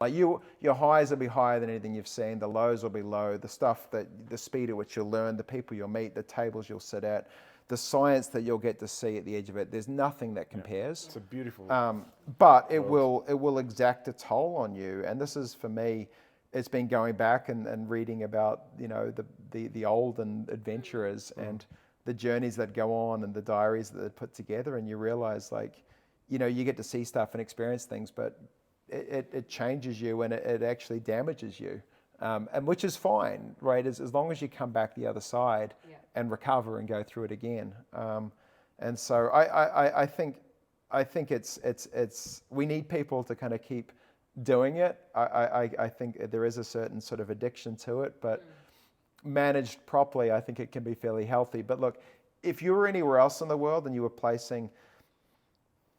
Like your highs will be higher than anything you've seen. The lows will be low. The stuff the speed at which you'll learn, the people you'll meet, the tables you'll sit at, the science that you'll get to see at the edge of it. There's nothing that compares. It's a beautiful. But it will exact a toll on you. And this is for me. It's been going back and reading about the olden adventurers and the journeys that go on and the diaries that they put together, and you realize you get to see stuff and experience things, but it changes you and it actually damages you, and which is fine, right? As long as you come back the other side and recover and go through it again. And so I think it's we need people to kind of keep doing it. I think there is a certain sort of addiction to it, but managed properly, I think it can be fairly healthy. But look, if you were anywhere else in the world and you were placing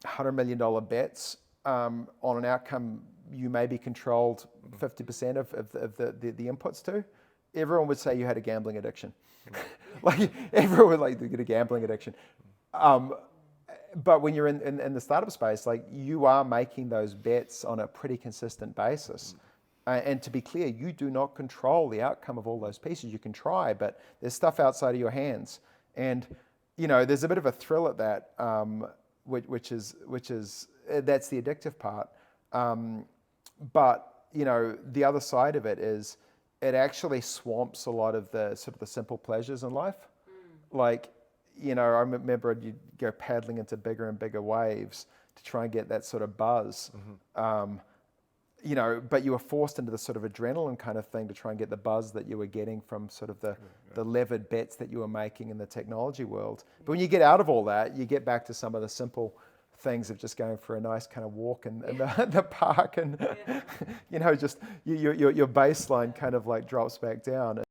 $100 million bets on an outcome you maybe controlled 50% of the inputs to, everyone would say you had a gambling addiction. Like everyone would like to get a gambling addiction. But when you're in the startup space, like you are making those bets on a pretty consistent basis. And to be clear, you do not control the outcome of all those pieces. You can try, but there's stuff outside of your hands. And, there's a bit of a thrill at that, which is that's the addictive part. But, the other side of it is it actually swamps a lot of the sort of the simple pleasures in life. Like, I remember you'd go paddling into bigger and bigger waves to try and get that sort of buzz. But you were forced into the sort of adrenaline kind of thing to try and get the buzz that you were getting from sort of the levered bets that you were making in the technology world. But when you get out of all that, you get back to some of the simple things of just going for a nice kind of walk in the park and, just your baseline kind of like drops back down.